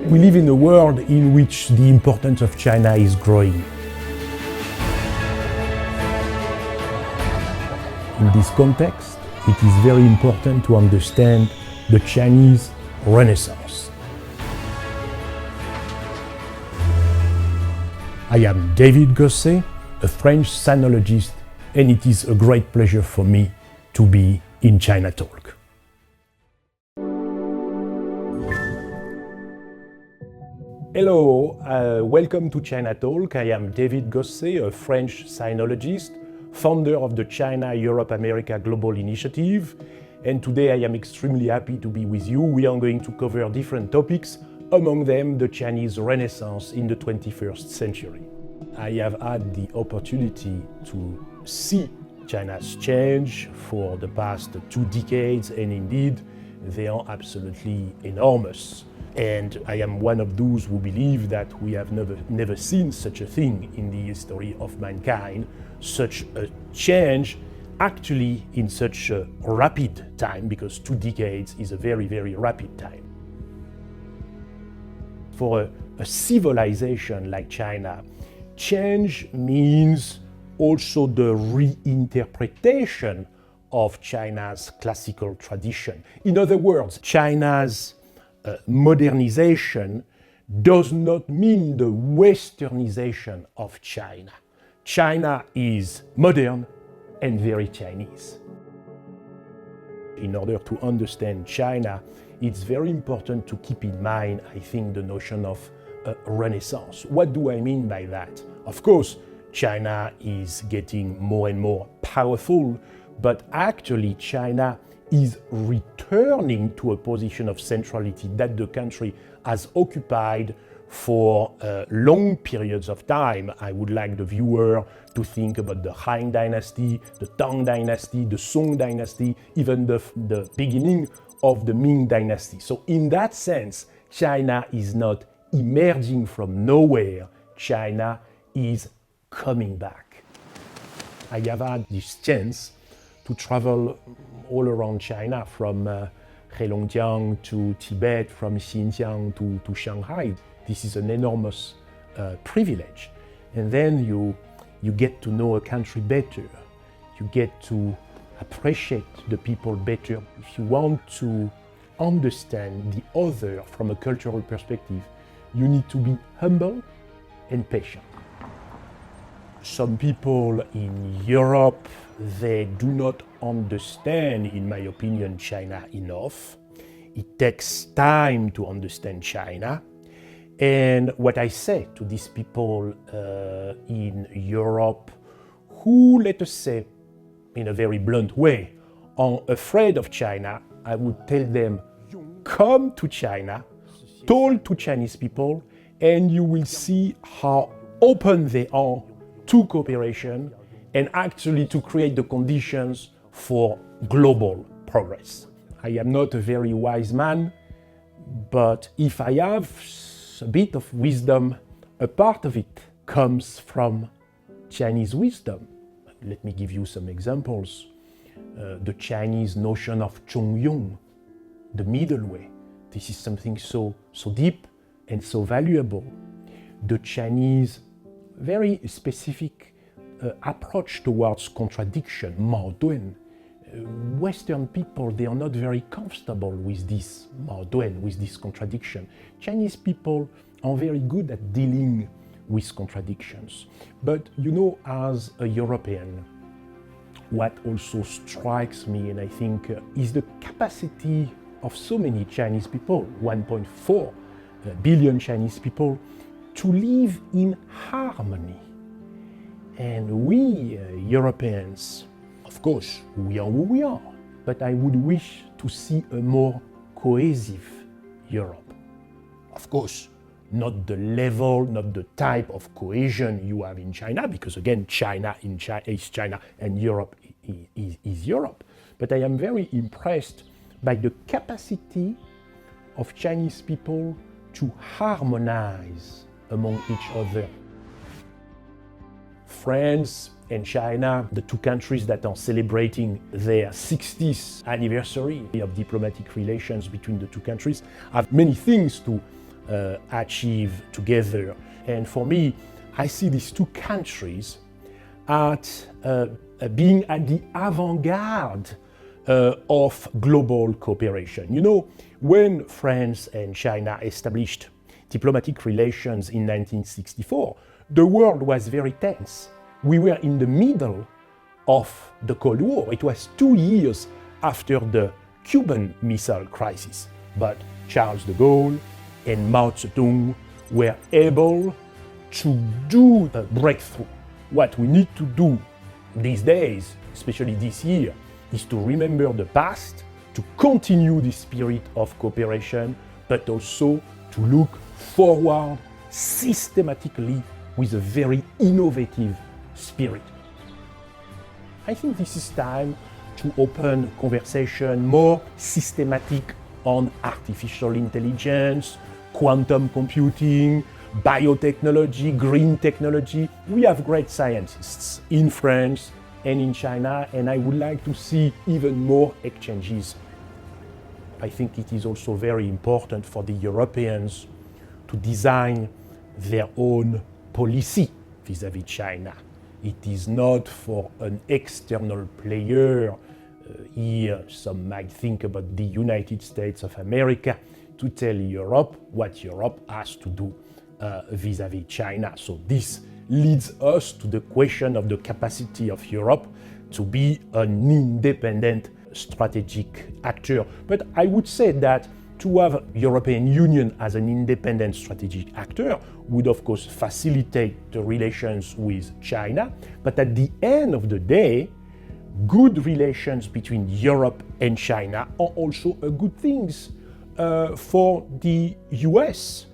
We live in a world in which the importance of China is growing. In this context, it is very important to understand the Chinese Renaissance. I am David Gosset, a French sinologist, and it is a great pleasure for me to be in China Talk. Hello, welcome to China Talk. I am David Gosset, a French sinologist, founder of the China Europe America Global Initiative, and today I am extremely happy to be with you. We are going to cover different topics, among them the Chinese Renaissance in the 21st century. I have had the opportunity to see China's change for the past 2 decades, and indeed they are absolutely enormous. And I am one of those who believe that we have never seen such a thing in the history of mankind, such a change actually in such a rapid time, because 2 decades is a very, very rapid time. For a civilization like China, change means also the reinterpretation of China's classical tradition. In other words, China's modernization does not mean the westernization of China. China is modern and very Chinese. In order to understand China, it's very important to keep in mind, I think, the notion of Renaissance. What do I mean by that? Of course, China is getting more and more powerful, but actually China is returning to a position of centrality that the country has occupied for long periods of time. I would like the viewer to think about the Han Dynasty, the Tang Dynasty, the Song Dynasty, even the beginning of the Ming Dynasty. So in that sense, China is not emerging from nowhere. China is coming back. I have had this chance to travel all around China, from Heilongjiang to Tibet, from Xinjiang to Shanghai. This is an enormous privilege. And then you get to know a country better. You get to appreciate the people better. If you want to understand the other from a cultural perspective, you need to be humble and patient. Some people in Europe, they do not understand, in my opinion, China enough. It takes time to understand China. And what I say to these people in Europe who, let us say, in a very blunt way, are afraid of China, I would tell them, come to China, talk to Chinese people, and you will see how open they are to cooperation and actually to create the conditions for global progress. I am not a very wise man, but if I have a bit of wisdom, a part of it comes from Chinese wisdom. Let me give you some examples. The Chinese notion of Zhongyong, the middle way. This is something so deep and so valuable. The Chinese very specific approach towards contradiction, 矛盾. Western people, they are not very comfortable with this 矛盾, with this contradiction. Chinese people are very good at dealing with contradictions. But you know, as a European, what also strikes me, and I think, is the capacity of so many Chinese people, 1.4 billion Chinese people, to live in harmony. And we Europeans, of course, we are who we are, but I would wish to see a more cohesive Europe. Of course, not the level, not the type of cohesion you have in China, because again, China is China and Europe is Europe. But I am very impressed by the capacity of Chinese people to harmonize among each other. France and China, the 2 countries that are celebrating their 60th anniversary of diplomatic relations between the 2 countries, have many things to achieve together. And for me, I see these two countries being at the avant-garde of global cooperation. You know, when France and China established diplomatic relations in 1964, the world was very tense. We were in the middle of the Cold War. It was 2 years after the Cuban Missile Crisis. But Charles de Gaulle and Mao Zedong were able to do a breakthrough. What we need to do these days, especially this year, is to remember the past, to continue the spirit of cooperation, but also to look forward systematically with a very innovative spirit. I think this is time to open conversation more systematic on artificial intelligence, quantum computing, biotechnology, green technology. We have great scientists in France and in China, and I would like to see even more exchanges. I think it is also very important for the Europeans to design their own policy vis-à-vis China. It is not for an external player. Here, some might think about the United States of America to tell Europe what Europe has to do vis-à-vis China. So this leads us to the question of the capacity of Europe to be an independent strategic actor. But I would say that to have European Union as an independent strategic actor would of course facilitate the relations with China, but at the end of the day, good relations between Europe and China are also a good thing for the US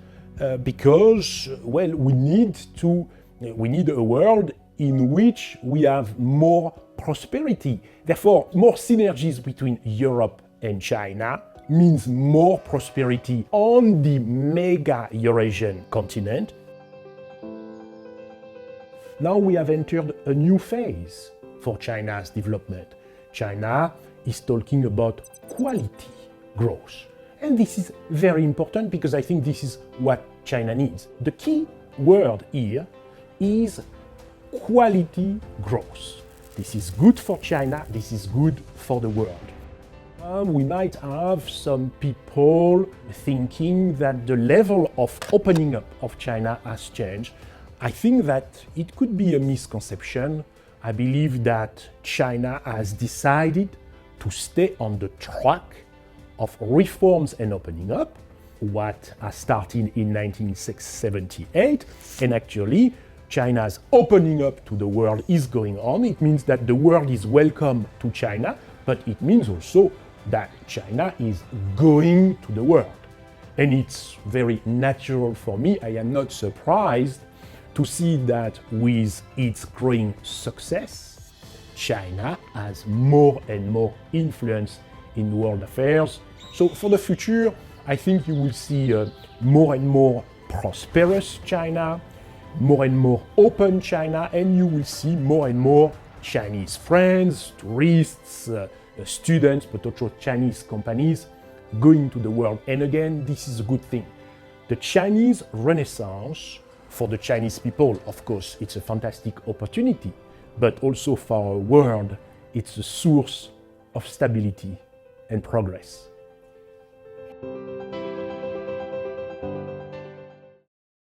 because, well, we need a world in which we have more prosperity. Therefore, more synergies between Europe and China means more prosperity on the mega Eurasian continent. Now we have entered a new phase for China's development. China is talking about quality growth. And this is very important because I think this is what China needs. The key word here is quality growth. This is good for China, this is good for the world. We might have some people thinking that the level of opening up of China has changed. I think that it could be a misconception. I believe that China has decided to stay on the track of reforms and opening up, what has started in 1978, and actually China's opening up to the world is going on. It means that the world is welcome to China, but it means also that China is going to the world. And it's very natural for me. I am not surprised to see that with its growing success, China has more and more influence in world affairs. So for the future, I think you will see more and more prosperous China, more and more open China, and you will see more and more Chinese friends, tourists, students, but also Chinese companies going to the world. And again, this is a good thing. The Chinese Renaissance, for the Chinese people, of course, it's a fantastic opportunity, but also for our world, it's a source of stability and progress.